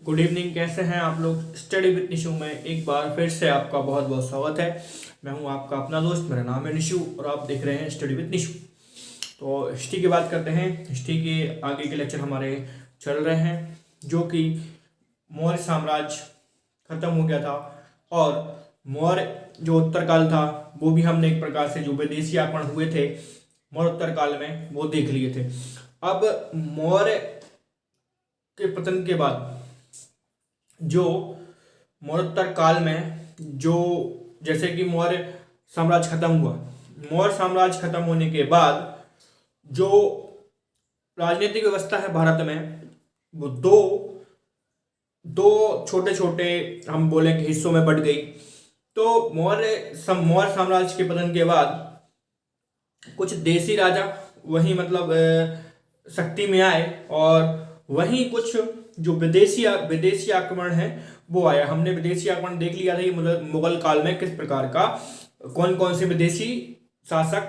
Good evening. कैसे हैं आप लोग? स्टडी विद निशु में एक बार फिर से आपका बहुत बहुत स्वागत है। मैं हूं आपका अपना दोस्त, मेरा नाम है निशु और आप देख रहे हैं स्टडी विद निशु। तो हिस्ट्री की बात करते हैं। हिस्ट्री के आगे के लेक्चर हमारे चल रहे हैं, जो कि मौर्य साम्राज्य खत्म हो गया था और मौर्य जो उत्तर काल था वो भी हमने एक प्रकार से जो विदेशी आक्रमण हुए थे मौर्य उत्तर काल में वो देख लिए थे। अब मौर्य के पतन के बाद जो मौर्योत्तर काल में जो जैसे कि मौर्य साम्राज्य खत्म हुआ, मौर्य साम्राज्य खत्म होने के बाद जो राजनीतिक व्यवस्था है भारत में वो दो दो छोटे छोटे हम बोले कि हिस्सों में बट गई। तो मौर्य साम्राज्य के पतन के बाद कुछ देसी राजा वहीं मतलब शक्ति में आए और वहीं कुछ जो विदेशी आक्रमण है वो आया। हमने विदेशी आक्रमण देख लिया था ये मुगल काल में किस प्रकार का कौन कौन से विदेशी शासक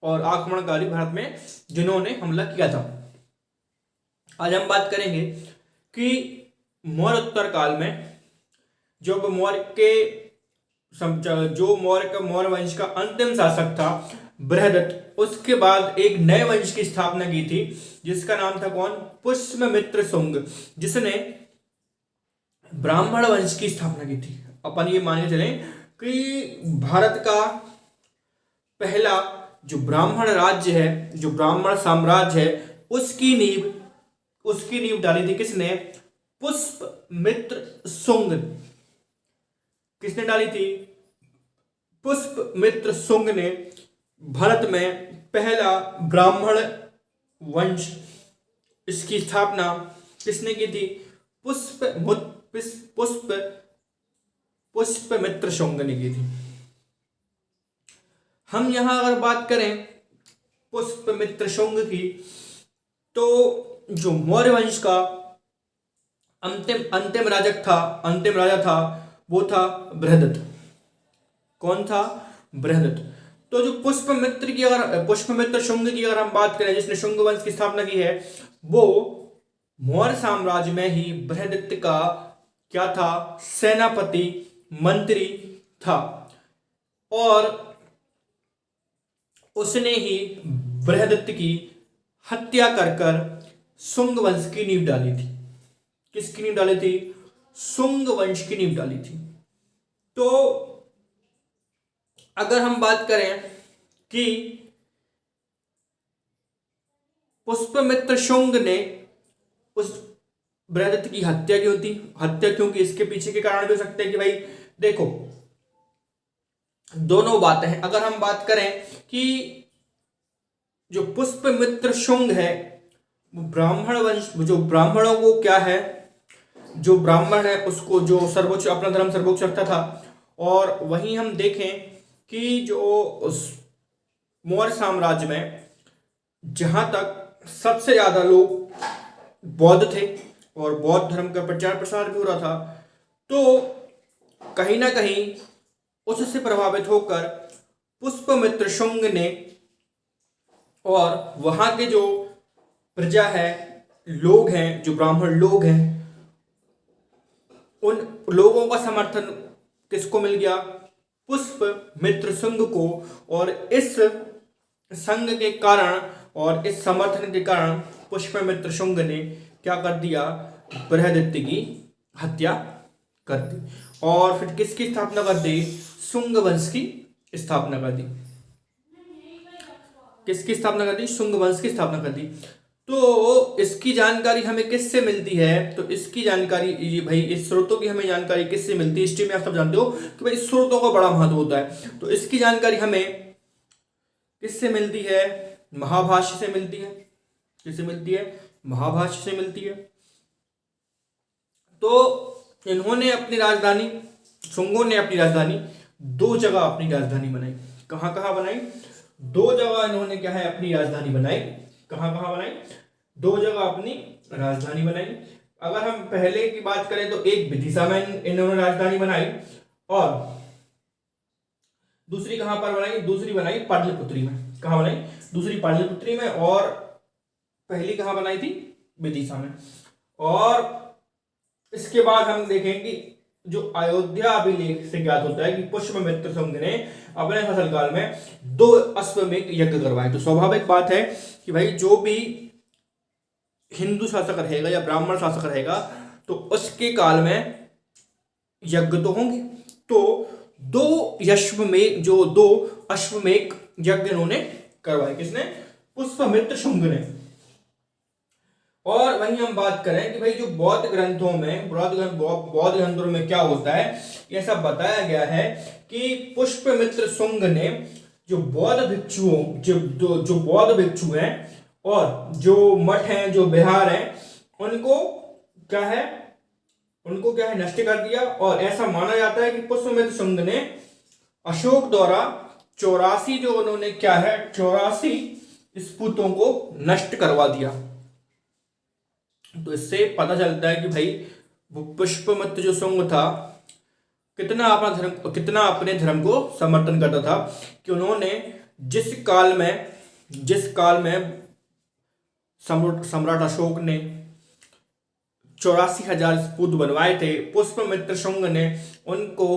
और आक्रमणकारी भारत में जिन्होंने हमला किया था। आज हम बात करेंगे कि मौर्य उत्तर काल में जब मौर्य वंश का अंतिम शासक था बृहदत्त, उसके बाद एक नए वंश की स्थापना की थी जिसका नाम था कौन? पुष्यमित्र शुंग, जिसने ब्राह्मण वंश की स्थापना की थी। अपन ये मान के चलें कि भारत का पहला जो ब्राह्मण राज्य है, जो ब्राह्मण साम्राज्य है, उसकी नींव डाली थी किसने? पुष्यमित्र शुंग। किसने डाली थी? पुष्यमित्र शुंग ने भारत में पहला ब्राह्मण वंश, इसकी स्थापना किसने की थी? पुष्यमित्र शुंग ने की थी। हम यहां अगर बात करें पुष्यमित्र शुंग की, तो जो मौर्य वंश का अंतिम राजा था वो था बृहदत्त। कौन था? बृहदत्त। तो जो पुष्यमित्र शुंग की अगर हम बात करें, जिसने शुंग वंश की स्थापना की है, वो मौर्य साम्राज्य में ही बृहदत्त का क्या था? सेनापति मंत्री था और उसने ही बृहदत्त की हत्या कर शुंग वंश की नींव डाली थी। किसकी नींव डाली थी? शुंग वंश की नींव डाली थी। तो अगर हम बात करें कि पुष्यमित्र शुंग ने उस बृहदत्त की हत्या क्यों थी? हत्या क्योंकि इसके पीछे के कारण भी हो सकते हैं कि भाई देखो दोनों बातें हैं। अगर हम बात करें कि जो पुष्यमित्र शुंग है वो ब्राह्मण वंश, जो ब्राह्मणों को क्या है, जो ब्राह्मण है उसको जो सर्वोच्च अपना धर्म सर्वोच्च रखता था। और वहीं हम देखें कि जो मौर्य साम्राज्य में जहां तक सबसे ज्यादा लोग बौद्ध थे और बौद्ध धर्म का प्रचार प्रसार भी हो रहा था, तो कहीं ना कहीं उससे प्रभावित होकर पुष्यमित्र शुंग ने और वहां के जो प्रजा है, लोग हैं, जो ब्राह्मण लोग हैं, उन लोगों का समर्थन किसको मिल गया? पुष्यमित्र शुंग को। और इस संघ के कारण और इस समर्थन के कारण पुष्यमित्र शुंग ने क्या कर दिया? बृहदत्त की हत्या कर दी और फिर किसकी स्थापना कर दी? शुंग वंश की स्थापना कर दी। किसकी स्थापना कर दी? शुंग वंश की स्थापना कर दी। तो इसकी जानकारी हमें किससे मिलती है? तो इसकी जानकारी भाई इस स्रोतों की हमें जानकारी किससे मिलती है? हिस्ट्री में आप सब जानते हो कि भाई स्रोतों का बड़ा महत्व होता है। तो इसकी जानकारी हमें किससे मिलती है? महाभाष्य से मिलती है। किससे मिलती है? महाभाष्य से मिलती है। तो इन्होंने अपनी राजधानी, शुंगों ने अपनी राजधानी दो जगह अपनी राजधानी बनाई। कहां कहां बनाई? दो जगह इन्होंने क्या है अपनी राजधानी बनाई। कहां कहां बनाई? दो जगह अपनी राजधानी बनाई। अगर हम पहले की बात करें तो एक विदिशा में इन्होंने राजधानी बनाई और दूसरी कहां पर बनाई? दूसरी बनाई पाटलिपुत्री में। कहां बनाई? दूसरी पाटलिपुत्री में और पहली कहां बनाई थी? विदिशा में। और इसके बाद हम देखेंगे जो अयोध्या अभिलेख से ज्ञात होता है कि पुष्यमित्र शुंग ने अपने शासनकाल में 2 अश्वमेध यज्ञ करवाए। तो स्वाभाविक बात है कि भाई जो भी हिंदू शासक रहेगा या ब्राह्मण शासक रहेगा तो उसके काल में यज्ञ तो होंगे। तो 2 अश्वमेध यज्ञ इन्होंने करवाए। किसने? पुष्यमित्र शुंग ने। और वहीं हम बात करें कि भाई जो बौद्ध ग्रंथों में क्या होता है, यह सब बताया गया है कि पुष्यमित्र शुंग ने जो बौद्ध भिक्षुओं जो बौद्ध भिक्षु हैं और जो मठ हैं, जो विहार हैं, उनको क्या है नष्ट कर दिया। और ऐसा माना जाता है कि पुष्यमित्र शुंग ने अशोक द्वारा 84 स्तूपों को नष्ट करवा दिया। तो इससे पता चलता है कि भाई वो पुष्यमित्र जो शुंग था कितना अपने धर्म को समर्थन करता था कि उन्होंने जिस काल में सम्राट अशोक ने 84,000 स्तूप बनवाए थे, पुष्यमित्र शुंग ने उनको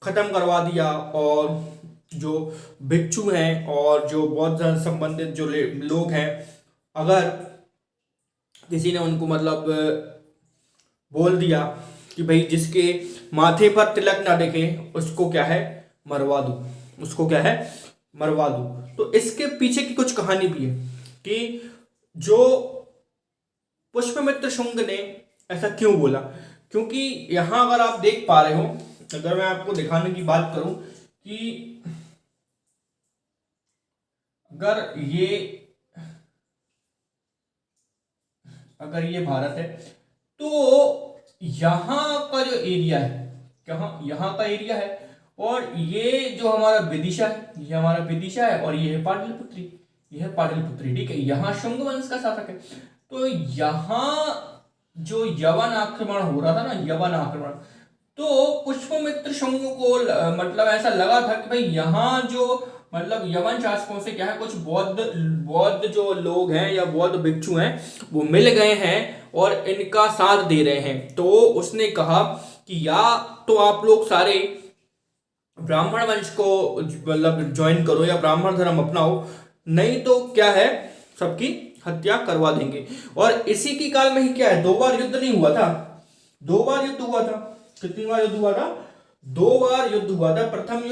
खत्म करवा दिया। और जो भिक्षु हैं और जो बौद्ध धर्म संबंधित जो लोग हैं, अगर किसी ने उनको मतलब बोल दिया कि भाई जिसके माथे पर तिलक ना दिखे उसको मरवा दो। तो इसके पीछे की कुछ कहानी भी है कि जो पुष्यमित्र शुंग ने ऐसा क्यों बोला। क्योंकि यहां अगर आप देख पा रहे हो, अगर मैं आपको दिखाने की बात करूं कि अगर ये भारत है तो यहाँ का जो एरिया है, यहाँ का एरिया है, और ये जो हमारा विदिशा है, ये हमारा विदिशा है, और ये है पाटलिपुत्री। ठीक है, यहाँ शुंग वंश का शासक है। तो यहाँ जो यवन आक्रमण हो रहा था ना, तो पुष्यमित्र शुंग को मतलब ऐसा लगा था कि भाई यहाँ जो मतलब यवन शासकों से क्या है, कुछ बौद्ध जो लोग हैं या बौद्ध भिक्षु हैं वो मिल गए हैं और इनका साथ दे रहे हैं। तो उसने कहा कि या तो आप लोग सारे ब्राह्मण वंश को मतलब ज्वाइन करो या ब्राह्मण धर्म अपनाओ, नहीं तो क्या है सबकी हत्या करवा देंगे। और इसी की काल में ही क्या है, 2 बार युद्ध नहीं हुआ था, 2 बार युद्ध हुआ था। कितनी बार युद्ध हुआ था? 2 बार युद्ध हुआ था। प्रथम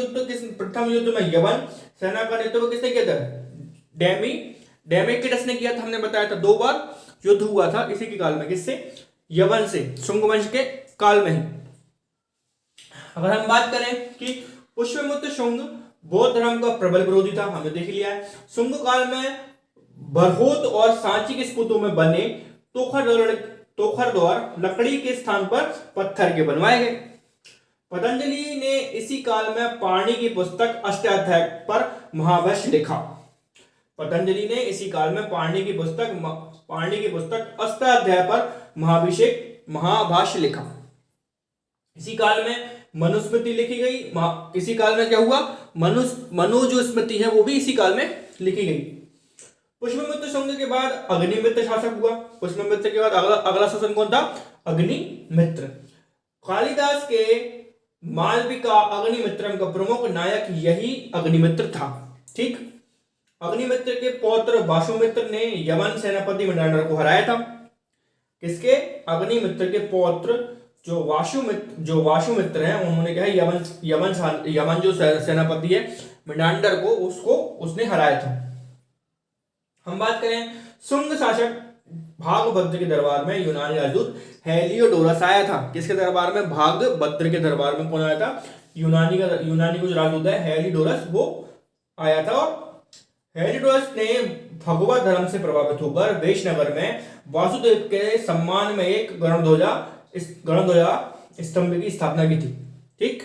युद्ध में यवन सेना का नेतृत्व किसने किया था? डेमेक्रिटस ने किया था। हमने बताया था 2 बार युद्ध हुआ था इसी के काल में। किससे? यवन से, शुंग वंश के काल में ही। अगर हम बात करें कि पुष्यमित्र शुंग बौद्ध धर्म का प्रबल विरोधी था, हमने देख लिया है। शुंग काल में बरहोत और सांची के स्तूपों में बने तोखर द्वार लकड़ी के स्थान पर पत्थर के बनवाए गए। पतंजलि ने इसी काल में पाणि की पुस्तक अष्टाध्याय पर महाभाष्य लिखा। पतंजलि ने इसी काल में पाणि की पुस्तक अष्टाध्याय पर महाभाष्य लिखा। इसी काल में मनुस्मृति लिखी गई। इसी काल में क्या हुआ, मनु जो स्मृति है वो भी इसी काल में लिखी गई। पुष्यमित्र शुंग के बाद अग्निमित्र शासक हुआ। पुष्यमित्र के बाद अगला शासन कौन था? अग्निमित्र। कालिदास के मालविका अग्निमित्रम का प्रमुख नायक यही अग्निमित्र था। ठीक, अग्निमित्र के पौत्र वासुमित्र ने यवन सेनापति मिनांडर को हराया था। किसके? अग्निमित्र के पौत्र जो वासुमित्र हैं, उन्होंने क्या है यवन जो सेनापति है मिनांडर को उसने हराया था। हम बात करें शुंग शासक भागभद्र के दरबार में यूनानी राजदूत हेलियोडोरस आया था। किसके दरबार में? भागभद्र के दरबार में कौन आया था? यूनानी को जो राजदूत है हेलियोडोरस, वो आया था। और हेलियोडोरस ने भगवत धर्म से प्रभावित होकर वैष्णगर में वासुदेव के सम्मान में एक गणध्वजा स्तंभ की स्थापना की थी। ठीक,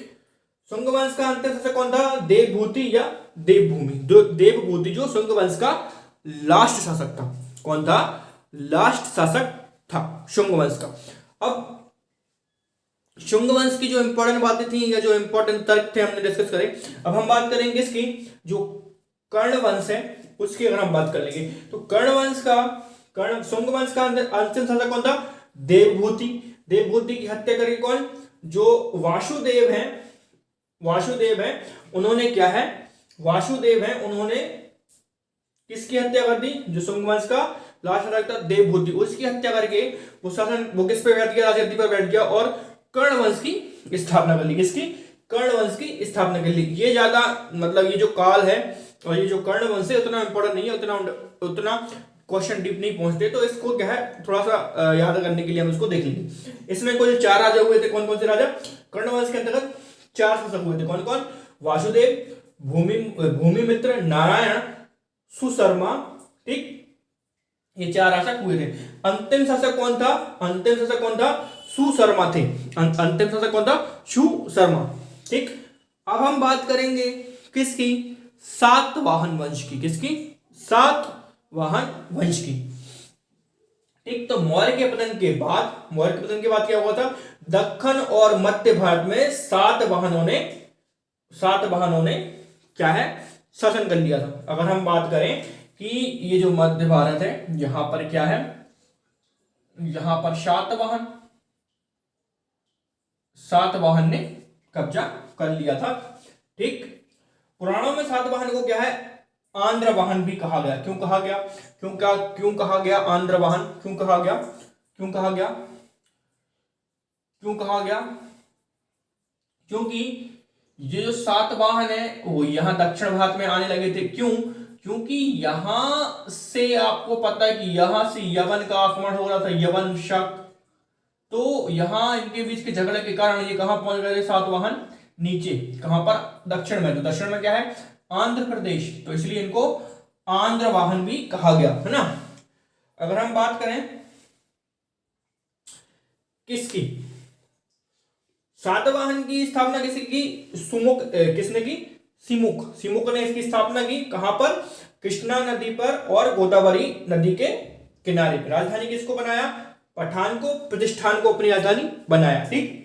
शुंग वंश का अंतिम शासक कौन था? देवभूति या देवभूमि। देवभूति जो शुंग वंश का लास्ट शासक था। कौन था? लास्ट शासक था शुंग वंश का। अब शुंग वंश की जो इंपॉर्टेंट बातें थी या जो इंपॉर्टेंट तर्क थे हमने डिस्कस करे। अब हम बात करेंगे इसकी जो कर्ण वंश है उसकी अगर हम बात कर लेंगे तो शुंग वंश का अंतिम शासक कौन था? देवभूति। देवभूति की हत्या करी कौन? जो वासुदेव हैं, वासुदेव हैं उन्होंने क्या है, वासुदेव हैं उन्होंने किसकी हत्या कर दी? जो शुंग वंश का लास्ट शासक था देवभूति, उसकी हत्या करके वो शासन वो किस पे बैठ गया? राजगद्दी पर बैठ गया और कर्ण वंश की स्थापना कर ली। किसकी? कर्ण वंश की स्थापना कर ली। ये ज्यादा मतलब ये जो काल है और ये जो कर्ण वंश है उतना इंपॉर्टेंट नहीं है, उतना क्वेश्चन डीप नहीं पहुंचते, तो इसको क्या है थोड़ा सा याद करने के लिए हम इसको देख लेंगे। इसमें कुल 4 राजा हुए थे। कौन कौन से राजा? कर्ण वंश के अंतर्गत 4 शासक हुए थे। कौन कौन? वासुदेव, भूमिमित्र, नारायण, सुशर्मा, ठीक, ये 4 शासक हुए थे। अंतिम शासक कौन था? अंतिम शासक कौन था? सुशर्मा थे। अंतिम शासक कौन था? सुशर्मा, ठीक। अब हम बात करेंगे किसकी? सातवाहन वंश की। किसकी? सातवाहन वंश की, ठीक। तो मौर्य के पतन के बाद क्या हुआ था? दक्कन और मध्य भारत में सातवाहनों ने क्या है? शासन कर लिया था। अगर हम बात करें कि ये जो मध्य भारत है यहां पर क्या है? यहां पर सातवाहन ने कब्जा कर लिया था, ठीक। पुराणों में सातवाहन को क्या है? आंध्रवाहन भी कहा गया। क्यों कहा गया? क्यों कहा गया आंध्रवाहन? क्यों कहा गया? क्योंकि ये जो सातवाहन है वो यहां दक्षिण भारत में आने लगे थे। क्यों? क्योंकि यहां से आपको पता है कि यहां से यवन का आक्रमण हो रहा था, यवन, शक, तो यहां इनके बीच के झगड़े के कारण ये कहां पहुंच गए थे? सातवाहन नीचे, कहां पर? दक्षिण में। तो दक्षिण में क्या है? आंध्र प्रदेश, तो इसलिए इनको आंध्रवाहन भी कहा गया, है ना। अगर हम बात करें किसकी? सातवाहन की स्थापना किसने की? किसने की? सिमुक ने इसकी स्थापना की। कहां पर? कृष्णा नदी पर और गोदावरी नदी के किनारे पर। राजधानी किसको बनाया? पठान को, प्रतिष्ठान को अपनी राजधानी बनाया, ठीक।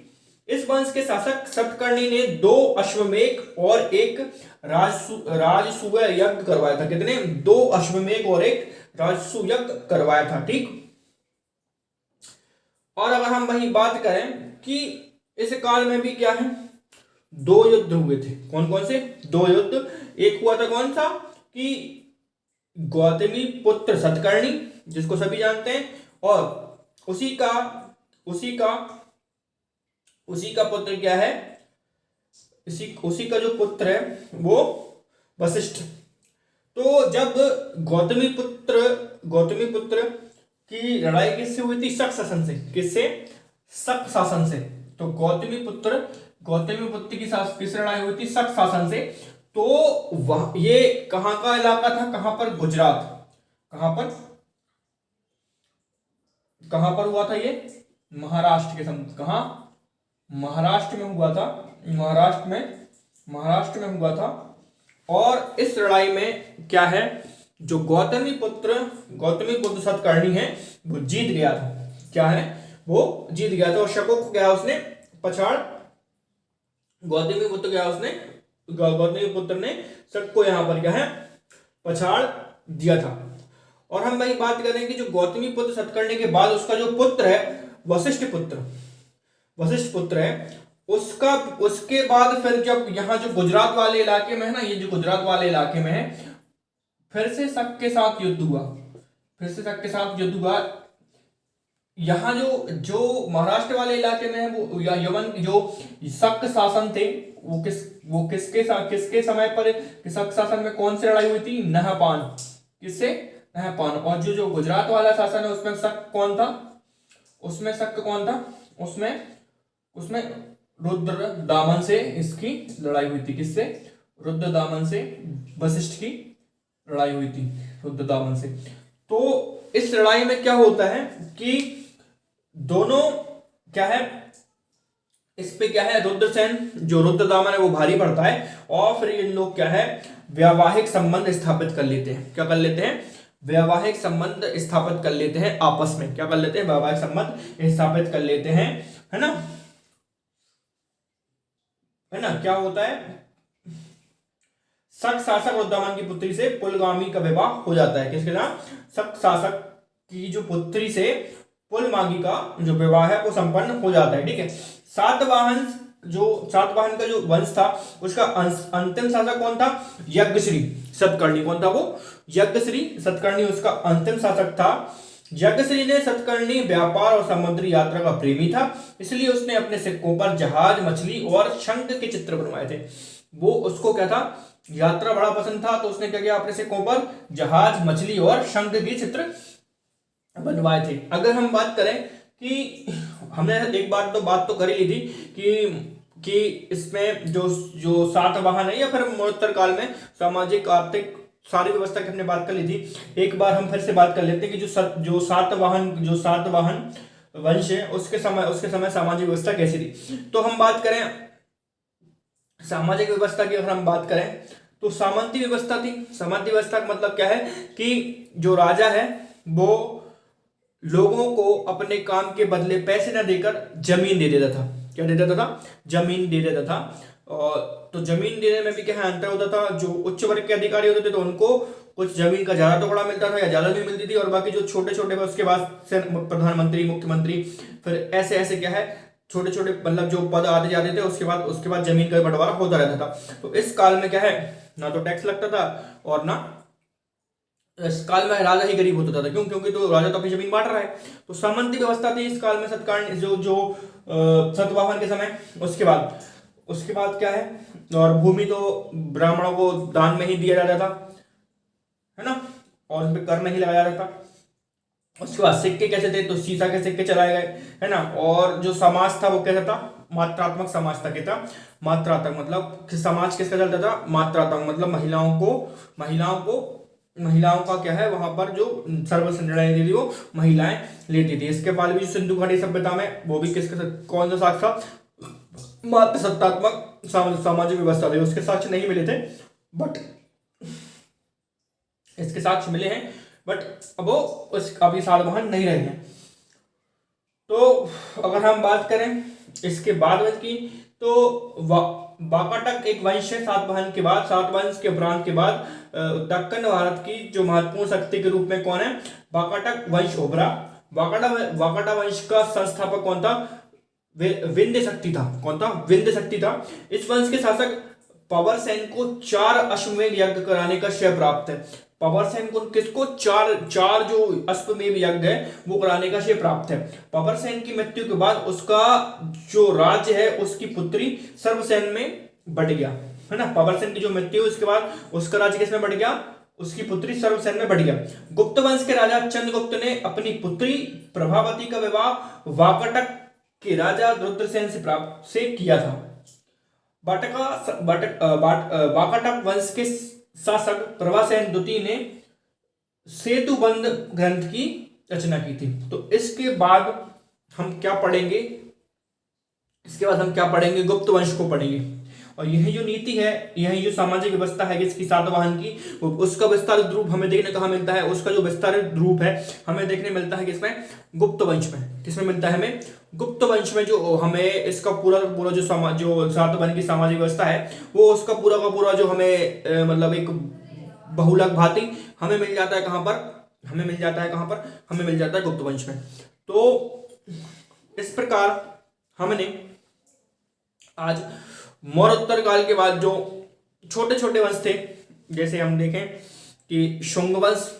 इस वंश के शासक सतकर्णी ने 2 अश्वमेध और एक राजसूय यज्ञ करवाया था। कितने? 2 अश्वमेध और एक राजसूय यज्ञ करवाया था, ठीक। और अगर हम वही बात करें कि इस काल में भी क्या है? 2 युद्ध हुए थे। कौन कौन से? 2 युद्ध। एक हुआ था कौन सा? कि गौतमी पुत्र सतकर्णी, जिसको सभी जानते हैं, और उसी का पुत्र क्या है? उसी का जो पुत्र है वो वशिष्ठ। तो जब गौतमी पुत्र की लड़ाई किससे हुई थी? शक शासन से। किससे? शक शासन से। तो गौतमी पुत्र की किस लड़ाई हुई थी? शक शासन से। तो ये कहां का इलाका था? कहां पर? गुजरात। कहां पर हुआ था ये? महाराष्ट्र के समीप। कहां? महाराष्ट्र में हुआ था। महाराष्ट्र में हुआ था। और इस लड़ाई में क्या है? जो गौतमी पुत्र सतकर्णी है वो जीत गया था। क्या है? वो जीत गया था। और शकों को क्या उसने पछाड़, गौतमी पुत्र ने शक को यहां पर क्या है? पछाड़ दिया था। और हम वही बात करें कि जो गौतमी पुत्र सतकर्णी के बाद उसका जो पुत्र है वशिष्ठ पुत्र है, उसके बाद फिर जब यहाँ जो गुजरात वाले इलाके में है ना, ये जो गुजरात वाले इलाके में है, फिर से शक के साथ युद्ध हुआ। यहाँ जो महाराष्ट्र वाले इलाके में है वो यवन जो शक शासन थे वो किसके समय पर? शक शासन में कौन सी लड़ाई हुई थी? नहपान। किससे? नहपान। और जो गुजरात वाला शासन है उसमें शक कौन था? उसमें रुद्र दामन से इसकी लड़ाई हुई थी। किससे? रुद्र दामन से वशिष्ठ की लड़ाई हुई थी, रुद्र दामन से। तो इस लड़ाई में क्या होता है कि दोनों क्या है, इस पे क्या है, रुद्रसेन जो रुद्र दामन है वो भारी पड़ता है। और फिर इन लोग क्या है, वैवाहिक संबंध स्थापित कर लेते हैं। क्या कर लेते हैं? वैवाहिक संबंध स्थापित कर लेते हैं आपस में। क्या कर लेते हैं? वैवाहिक संबंध स्थापित कर लेते हैं, है ना। क्या होता है? शक शासक रुद्रदामन की पुत्री से पुलगामी का विवाह हो जाता है। किसके साथ? शक शासक की जो पुत्री से पुलमांगी का जो विवाह है वो संपन्न हो जाता है। ठीक है, सातवाहन का जो वंश था उसका अंतिम शासक कौन था? यज्ञश्री सतकर्णी। कौन था वो? यज्ञश्री सतकर्णी उसका अंतिम शासक था। यज्ञश्री ने सतकर्णी व्यापार और समुद्री यात्रा का प्रेमी था, इसलिए उसने अपने सिक्कों पर जहाज, मछली और शंख के चित्र बनवाए थे। वो उसको क्या था? यात्रा बड़ा पसंद था, तो उसने क्या किया? अपने सिक्कों पर जहाज, मछली और शंख के चित्र बनवाए थे। अगर हम बात करें कि हमने एक बार तो बात तो कर ही ली थी कि इसमें जो सातवाहन है या फिर मरणोत्तर काल में सामाजिक आर्थिक सारी व्यवस्था की हमने बात कर ली थी। एक बार हम फिर से बात कर लेते हैं कि जो सातवाहन वंश है उसके समय सामाजिक व्यवस्था कैसी थी। तो हम बात करें सामाजिक व्यवस्था की, अगर हम बात करें तो सामंती व्यवस्था थी। सामंती व्यवस्था का मतलब क्या है कि जो राजा है वो लोगों को अपने काम के बदले पैसे न देकर जमीन दे देता था। क्या दे देता था? जमीन दे देता था। और तो जमीन देने में भी क्या है? अंतर होता था। जो उच्च वर्ग के अधिकारी होते थे तो उनको कुछ जमीन का ज्यादा टुकड़ा मिलता था या ज्यादा नहीं मिलती थी, और बाकी जो छोटे छोटे उसके बाद से प्रधानमंत्री, मुख्यमंत्री, फिर ऐसे ऐसे क्या है छोटे छोटे मतलब जो पद आते जाते थे, उसके बाद जमीन का बंटवारा होता रहता था। तो इस काल में क्या है, ना तो टैक्स लगता था और ना इस काल में राजा ही गरीब होता था। क्यों? क्योंकि तो राजा तो अपनी जमीन बांट रहा है। तो सामंती व्यवस्था थी इस काल में सतकर्णी सतवाहन के समय। उसके बाद क्या है, और भूमि तो ब्राह्मणों को दान में ही दिया जाता था, है ना, और उस पर कर नहीं लगाया जाता था। उसके बाद सिक्के कैसे थे? तो सीसा के सिक्के चलाए गए, है ना। और जो समाज था वो कैसा था? मात्रात्मक समाज था। क्या था? मात्रात्मक मतलब समाज किसका चलता था? मात्रात्मक मतलब महिलाओं का क्या है, वहां पर जो सर्वस्व निर्णय लेती थी वो महिलाएं लेती थी। इसके बाद भी सिंधु घाटी सभ्यता में वो भी कौन सा साक्ष्य था? मात्र सत्तात्मक सामाजिक व्यवस्था थी। उसके साक्ष्य नहीं मिले थे, बट इसके साक्ष्य मिले हैं, बट अब वो अभी सातवाहन नहीं रहे हैं। तो अगर हम बात करें इसके बाद की, तो वाकाटक एक वंश है सातवाहन के बाद। सातवंश के उपरांत के बाद दक्कन भारत की जो महत्वपूर्ण शक्ति के रूप में कौन है? वाकाटक वंश उभरा। वाकाटा वंश का संस्थापक कौन था? विंध्य शक्ति था। कौन था? विंध्य शक्ति था। इस वंश के शासक पवर सेन को 4 अश्वमेध यज्ञ कराने का श्रेय प्राप्त है। पवर सेन को किसको? चार जो अश्वमेध यज्ञ है वो कराने का श्रेय प्राप्त है। पवर सेन की मृत्यु के बाद उसका जो राज्य है उसकी पुत्री सर्वसेन में बट गया, है ना। पवर सेन की जो मृत्यु है उसके बाद उसका राज्य किसमें बट गया? उसकी पुत्री सर्वसेन में बढ़ गया। गुप्त वंश के राजा चंद्रगुप्त ने अपनी पुत्री प्रभावती का विवाह वाकाटक के राजा रुद्रसेन से किया था। वाकाटक वंश के शासक प्रभासेन द्वितीय ने सेतुबंध ग्रंथ की रचना की थी। तो इसके बाद हम क्या पढ़ेंगे? गुप्त वंश को पढ़ेंगे। और यही जो नीति है, यही जो सामाजिक व्यवस्था है इसकी सातवाहन की, उसका विस्तारित रूप हमें देखने कहाँ मिलता है? उसका जो विस्तारित रूप है हमें देखने मिलता है किसमें? गुप्त वंश में। किसमें मिलता है हमें? गुप्त वंश में। जो हमें इसका पूरा जो सातवाहन की सामाजिक व्यवस्था है वो उसका पूरा का पूरा जो हमें मतलब एक बहुलक भांति हमें मिल जाता है। कहाँ पर हमें मिल जाता है? गुप्त वंश में। तो इस प्रकार हमने आज मौर्योत्तर काल के बाद जो छोटे छोटे वंश थे, जैसे हम देखें कि शुंग वंश,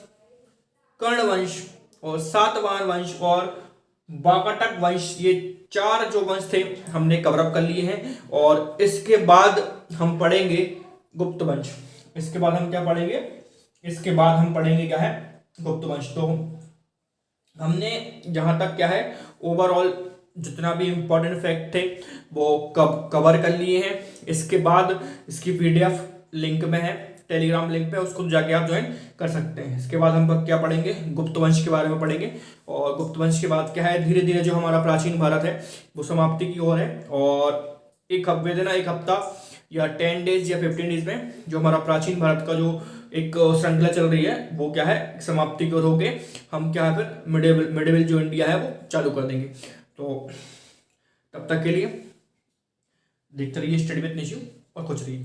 कर्ण वंश और सातवाहन वंश और वाकाटक वंश, ये 4 जो वंश थे हमने कवर अप कर लिए हैं। और इसके बाद हम पढ़ेंगे गुप्त वंश। इसके बाद हम क्या पढ़ेंगे? क्या है? गुप्त वंश। तो हमने जहां तक क्या है ओवरऑल जितना भी इंपॉर्टेंट फैक्ट थे वो कवर कर लिए हैं। इसके बाद इसकी PDF लिंक में है, टेलीग्राम लिंक पे, उसको जाके आप ज्वाइन कर सकते हैं। इसके बाद हम क्या पढ़ेंगे? गुप्त वंश के बारे में पढ़ेंगे। और गुप्त वंश के बाद क्या है, धीरे धीरे जो हमारा प्राचीन भारत है वो समाप्ति की ओर है। और एक हफ्ता या 10 डेज या 15 डेज में जो हमारा प्राचीन भारत का जो एक श्रृंखला चल रही है वो क्या है, समाप्ति की ओर होके हम क्या है फिर मिडिवल जो इंडिया है वो चालू कर देंगे। तो तब तक के लिए देखते रहिए स्टडी विद निशु और खुश रहिए।